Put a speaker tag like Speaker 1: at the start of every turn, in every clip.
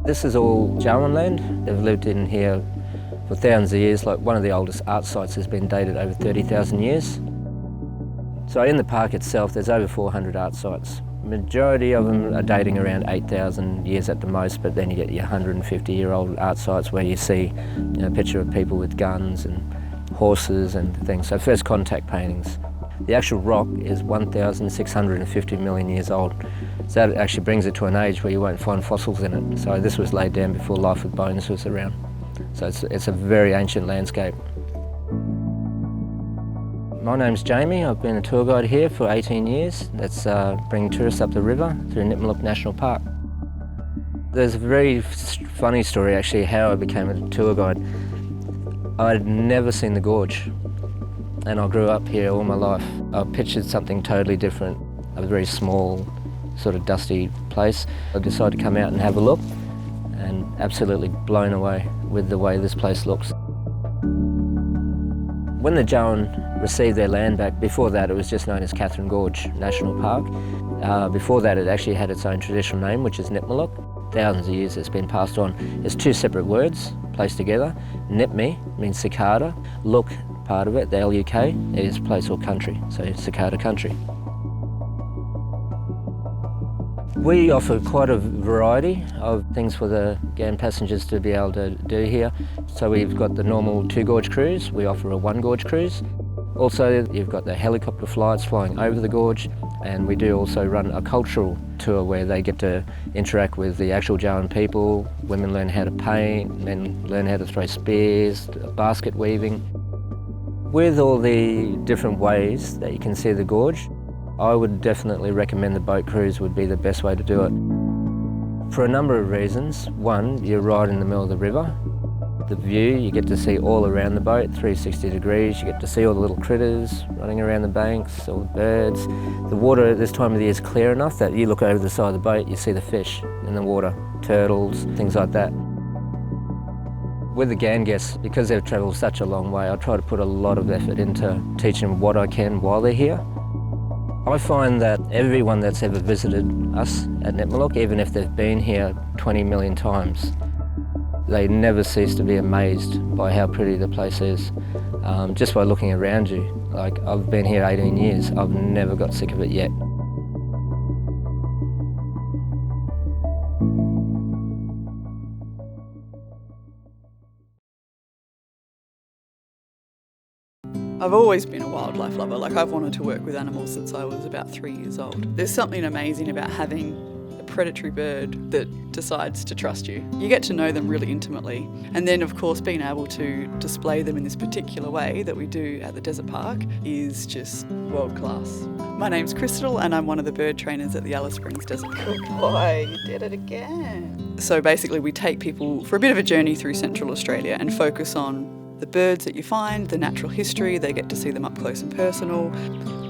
Speaker 1: This is all Darwin land. They've lived in here for thousands of years. Like one of the oldest art sites has been dated over 30,000 years. So in the park itself, there's over 400 art sites. Majority of them are dating around 8,000 years at the most, but then you get your 150-year-old art sites where you see a picture of people with guns and horses and things. So first contact paintings. The actual rock is 1,650 million years old. So that actually brings it to an age where you won't find fossils in it. So this was laid down before life with bones was around. So it's a very ancient landscape. My name's Jamie. I've been a tour guide here for 18 years. That's bringing tourists up the river through Nitmiluk National Park. There's a very funny story actually how I became a tour guide. I'd never seen the gorge, and I grew up here all my life. I pictured something totally different, a very small, sort of dusty place. I decided to come out and have a look, and absolutely blown away with the way this place looks. When the Ghan received their land back, before that it was just known as Katherine Gorge National Park. Before that it actually had its own traditional name, which is Nitmiluk. Thousands of years it's been passed on. It's two separate words placed together. Nitmi means cicada. Luk, part of it, the L-U-K, is place or country, so cicada country. We offer quite a variety of things for the Ghan passengers to be able to do here. So we've got the normal 2-gorge cruise, we offer a 1-gorge cruise. Also, you've got the helicopter flights flying over the gorge, and we do also run a cultural tour where they get to interact with the actual Darwin people. Women learn how to paint, men learn how to throw spears, basket weaving. With all the different ways that you can see the gorge, I would definitely recommend the boat cruise would be the best way to do it. For a number of reasons. One, you're right in the middle of the river. The view, you get to see all around the boat, 360 degrees. You get to see all the little critters running around the banks, all the birds. The water at this time of the year is clear enough that you look over the side of the boat, you see the fish in the water, turtles, things like that. With the Ghan guests, because they've travelled such a long way, I try to put a lot of effort into teaching them what I can while they're here. I find that everyone that's ever visited us at Nitmiluk, even if they've been here 20 million times, they never cease to be amazed by how pretty the place is. Just by looking around you. Like, I've been here 18 years, I've never got sick of it yet.
Speaker 2: I've always been a wildlife lover. Like, I've wanted to work with animals since I was about 3 years old. There's something amazing about having a predatory bird that decides to trust you. You get to know them really intimately. And then, of course, being able to display them in this particular way that we do at the desert park is just world class. My name's Crystal and I'm one of the bird trainers at the Alice Springs Desert Park. Good boy, you did it again. So basically we take people for a bit of a journey through Central Australia and focus on the birds that you find, the natural history, they get to see them up close and personal.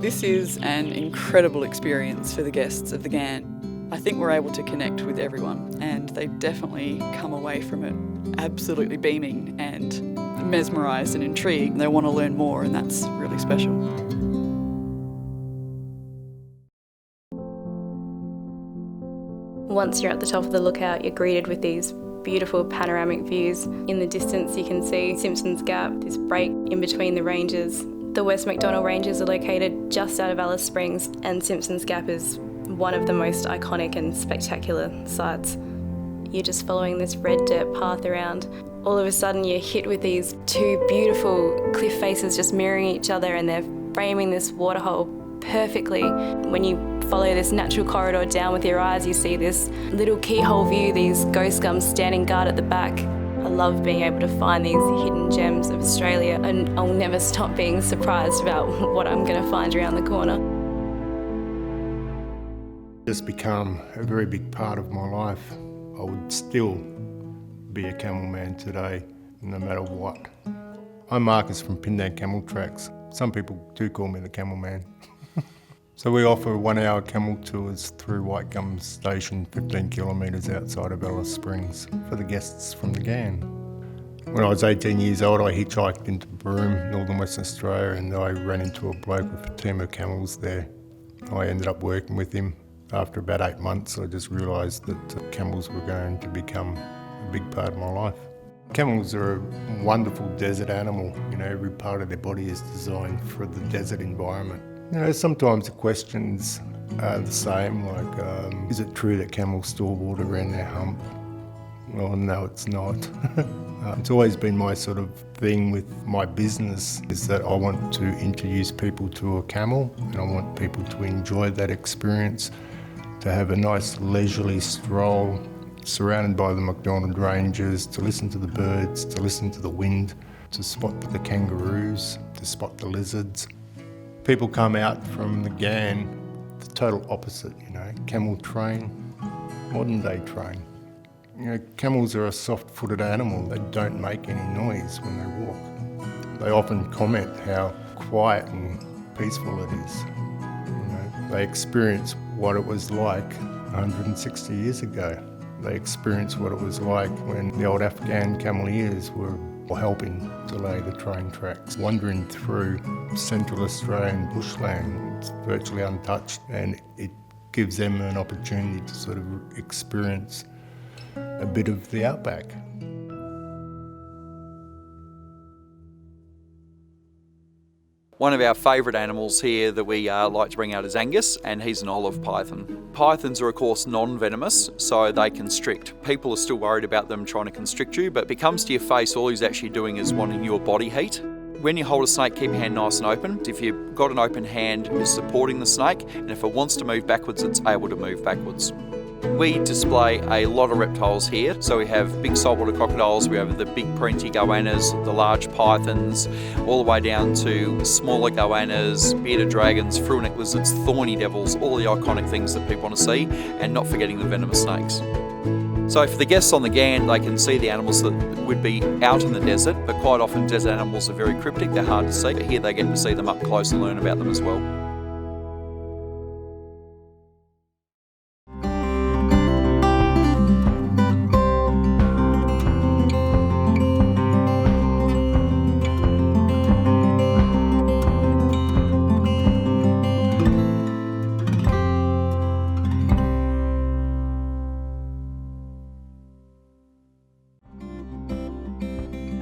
Speaker 2: This is an incredible experience for the guests of the Ghan. I think we're able to connect with everyone and they definitely come away from it absolutely beaming and mesmerised and intrigued. They want to learn more and that's really special.
Speaker 3: Once you're at the top of the lookout, you're greeted with these beautiful panoramic views. In the distance you can see Simpson's Gap, this break in between the ranges. The West MacDonnell Ranges are located just out of Alice Springs and Simpson's Gap is one of the most iconic and spectacular sights. You're just following this red dirt path around. All of a sudden you're hit with these two beautiful cliff faces just mirroring each other and they're framing this waterhole perfectly. When you follow this natural corridor down with your eyes, you see this little keyhole view, these ghost gums standing guard at the back. I love being able to find these hidden gems of Australia and I'll never stop being surprised about what I'm going to find around the corner.
Speaker 4: It's become a very big part of my life. I would still be a camel man today, no matter what. I'm Marcus from Pindan Camel Tracks. Some people do call me the Camel Man. So we offer 1-hour camel tours through White Gum Station, 15 kilometres outside of Alice Springs, for the guests from the Ghan. When I was 18 years old, I hitchhiked into Broome, northern Western Australia, and I ran into a bloke with a team of camels there. I ended up working with him After about 8 months, I just realised that camels were going to become a big part of my life. Camels are a wonderful desert animal. You know, every part of their body is designed for the desert environment. You know, sometimes the questions are the same, like, is it true that camels store water around their hump? Well, no, it's not. It's always been my sort of thing with my business, is that I want to introduce people to a camel, and I want people to enjoy that experience, to have a nice leisurely stroll surrounded by the McDonald Ranges, to listen to the birds, to listen to the wind, to spot the kangaroos, to spot the lizards. People come out from the Ghan, the total opposite, you know, camel train, modern day train. You know, camels are a soft-footed animal. They don't make any noise when they walk. They often comment how quiet and peaceful it is. You know, they experience what it was like 160 years ago. They experience what it was like when the old Afghan cameleers were helping to lay the train tracks, wandering through central Australian bushland. It's virtually untouched, and it gives them an opportunity to sort of experience a bit of the outback.
Speaker 5: One of our favourite animals here that we like to bring out is Angus, and he's an olive python. Pythons are of course non-venomous, so they constrict. People are still worried about them trying to constrict you, but if it comes to your face, all he's actually doing is wanting your body heat. When you hold a snake, keep your hand nice and open. If you've got an open hand, you're supporting the snake, and if it wants to move backwards, it's able to move backwards. We display a lot of reptiles here. So we have big saltwater crocodiles, we have the big parenti goannas, the large pythons, all the way down to smaller goannas, bearded dragons, fruit-necked lizards, thorny devils, all the iconic things that people want to see, and not forgetting the venomous snakes. So for the guests on the Ghan, they can see the animals that would be out in the desert, but quite often desert animals are very cryptic, they're hard to see. Here they get to see them up close and learn about them as well.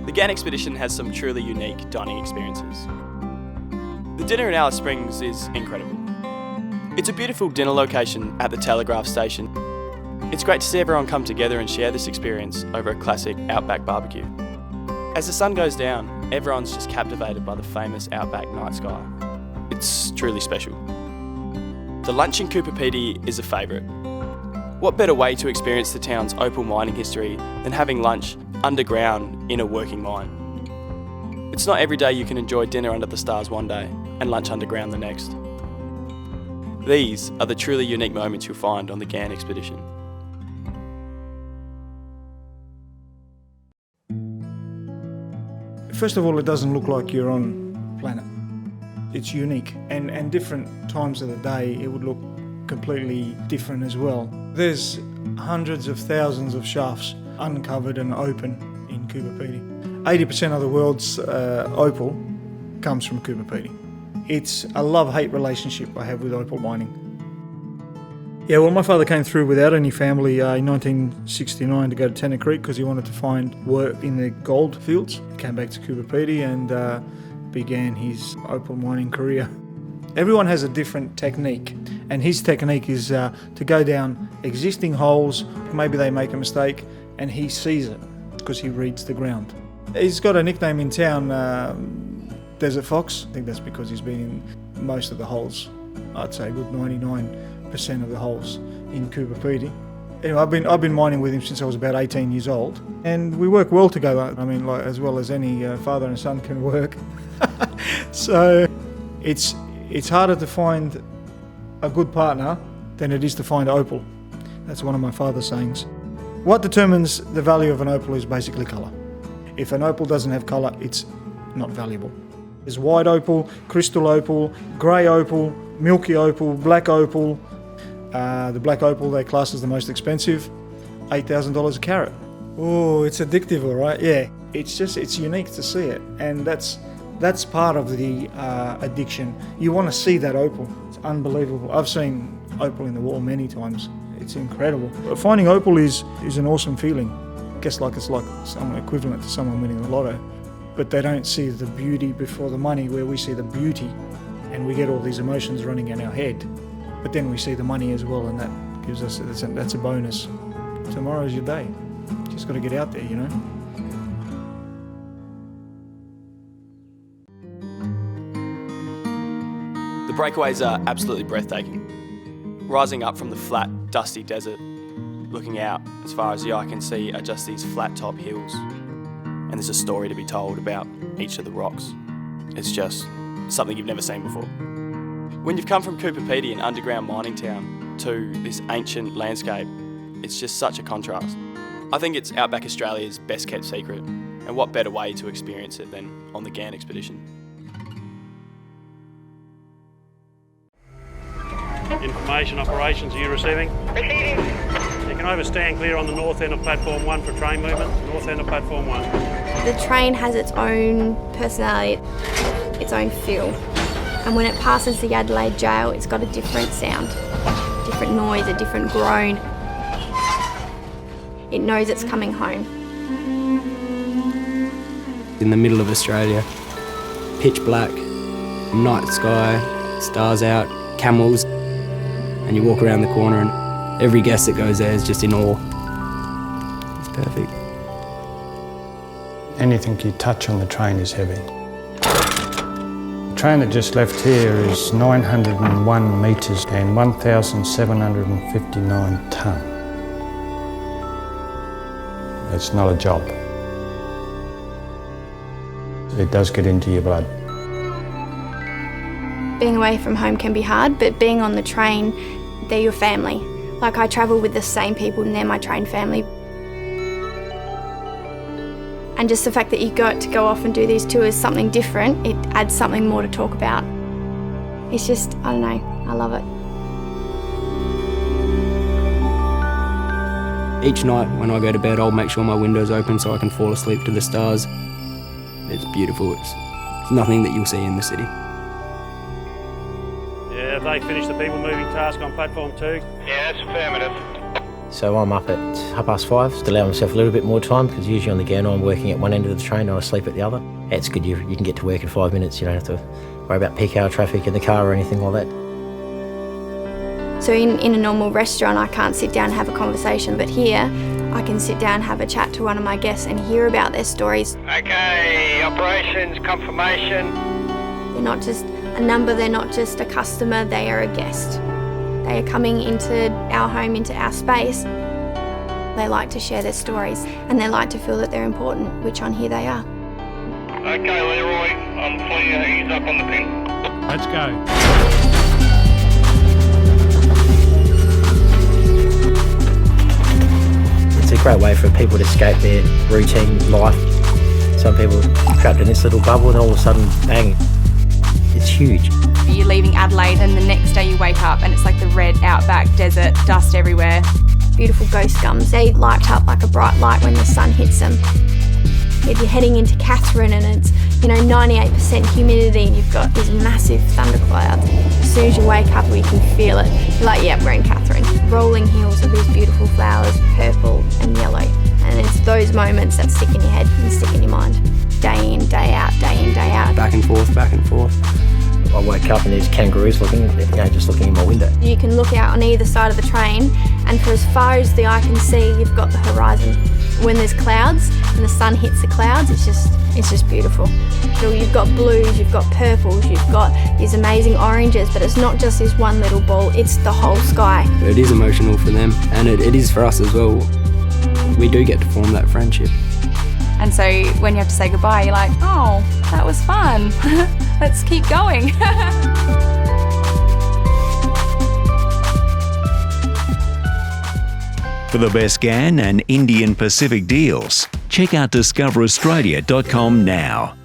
Speaker 6: The Ghan expedition has some truly unique dining experiences. The dinner in Alice Springs is incredible. It's a beautiful dinner location at the Telegraph station. It's great to see everyone come together and share this experience over a classic outback barbecue. As the sun goes down, everyone's just captivated by the famous outback night sky. It's truly special. The lunch in Cooper Pedy is a favourite. What better way to experience the town's opal mining history than having lunch underground in a working mine? It's not every day you can enjoy dinner under the stars one day and lunch underground the next. These are the truly unique moments you'll find on the Ghan expedition.
Speaker 7: First of all, it doesn't look like you're on planet. It's unique, and different times of the day it would look completely different as well. There's hundreds of thousands of shafts uncovered and open in Cooper Pedy. 80% of the world's opal comes from Cooper Pedy. It's a love-hate relationship I have with opal mining. Yeah, well, my father came through without any family in 1969 to go to Tennant Creek because he wanted to find work in the gold fields. He came back to Cooper Pedy and began his opal mining career. Everyone has a different technique, and his technique is to go down existing holes. Maybe they make a mistake and he sees it because he reads the ground. He's got a nickname in town, Desert Fox. I think that's because he's been in most of the holes. I'd say a good 99% of the holes in Cooper Pedy. Anyway, I've been mining with him since I was about 18 years old, and we work well together. I mean, like as well as any father and son can work. So it's harder to find a good partner than it is to find opal. That's one of my father's sayings. What determines the value of an opal is basically colour. If an opal doesn't have colour, it's not valuable. There's white opal, crystal opal, grey opal, milky opal, black opal. The black opal they class as the most expensive, $8,000 a carat. Oh, it's addictive, all right? Yeah, it's unique to see it, and that's part of the addiction. You want to see that opal. It's unbelievable. I've seen opal in the wall many times. It's incredible. But finding opal is an awesome feeling. I guess it's like someone equivalent to someone winning the lotto. But they don't see the beauty before the money, where we see the beauty and we get all these emotions running in our head. But then we see the money as well, and that gives us, that's a bonus. Tomorrow's your day. Just got to get out there, you know.
Speaker 6: The breakaways are absolutely breathtaking. Rising up from the flat, dusty desert, looking out as far as the eye can see are just these flat top hills. And there's a story to be told about each of the rocks. It's just something you've never seen before. When you've come from Cooper Pedy, an underground mining town, to this ancient landscape, it's just such a contrast. I think it's Outback Australia's best kept secret, and what better way to experience it than on the Ghan expedition.
Speaker 8: Information operations, are you receiving? Receiving. You can overstand clear on the north end of platform 1 for train movement, north end of platform 1.
Speaker 9: The train has its own personality, its own feel. And when it passes the Adelaide jail, it's got a different sound, different noise, a different groan. It knows it's coming home.
Speaker 10: In the middle of Australia, pitch black, night sky, stars out, camels, and you walk around the corner and every guest that goes there is just in awe. It's perfect.
Speaker 11: Anything you touch on the train is heavy. The train that just left here is 901 metres and 1,759 tonne. It's not a job. It does get into your blood.
Speaker 9: Being away from home can be hard, but being on the train, they're your family. Like, I travel with the same people and they're my train family. And just the fact that you got to go off and do these tours, something different, it adds something more to talk about. It's just, I don't know, I love it.
Speaker 10: Each night when I go to bed, I'll make sure my window's open so I can fall asleep to the stars. It's beautiful. It's nothing that you'll see in the city.
Speaker 8: Yeah, have they finished the people moving task on platform 2?
Speaker 12: Yeah, that's affirmative.
Speaker 1: So I'm up at 5:30 to allow myself a little bit more time, because usually on the Ghan I'm working at one end of the train and I sleep at the other. It's good, you can get to work in 5 minutes, you don't have to worry about peak hour traffic in the car or anything like that.
Speaker 9: So in a normal restaurant, I can't sit down and have a conversation, but here I can sit down and have a chat to one of my guests and hear about their stories.
Speaker 12: Okay, operations, confirmation.
Speaker 9: They're not just a number, they're not just a customer, they are a guest. They are coming into our home, into our space. They like to share their stories and they like to feel that they're important, which on here they are.
Speaker 12: Okay, Leroy, I'm clear, he's up on the pin.
Speaker 8: Let's go.
Speaker 1: It's a great way for people to escape their routine life. Some people are trapped in this little bubble and all of a sudden, bang, it's huge.
Speaker 13: You're leaving Adelaide and the next day you wake up and it's like the red outback desert, dust everywhere.
Speaker 9: Beautiful ghost gums, they light up like a bright light when the sun hits them. If you're heading into Katherine and it's 98% humidity and you've got these massive thunderclouds, as soon as you wake up we can feel it. You're like, yeah, we're in Katherine. Rolling hills of these beautiful flowers, purple and yellow. And it's those moments that stick in your head and stick in your mind. Day in, day out, day in, day out.
Speaker 10: Back and forth, back and forth.
Speaker 1: I wake up and there's kangaroos just looking in my window.
Speaker 9: You can look out on either side of the train and for as far as the eye can see, you've got the horizon. When there's clouds and the sun hits the clouds, it's just beautiful. So you've got blues, you've got purples, you've got these amazing oranges, but it's not just this one little ball, it's the whole sky.
Speaker 10: It is emotional for them, and it is for us as well. We do get to form that friendship.
Speaker 13: And so when you have to say goodbye, you're like, oh, that was fun. Let's keep going.
Speaker 14: For the best Ghan and Indian Pacific deals, check out discoveraustralia.com now.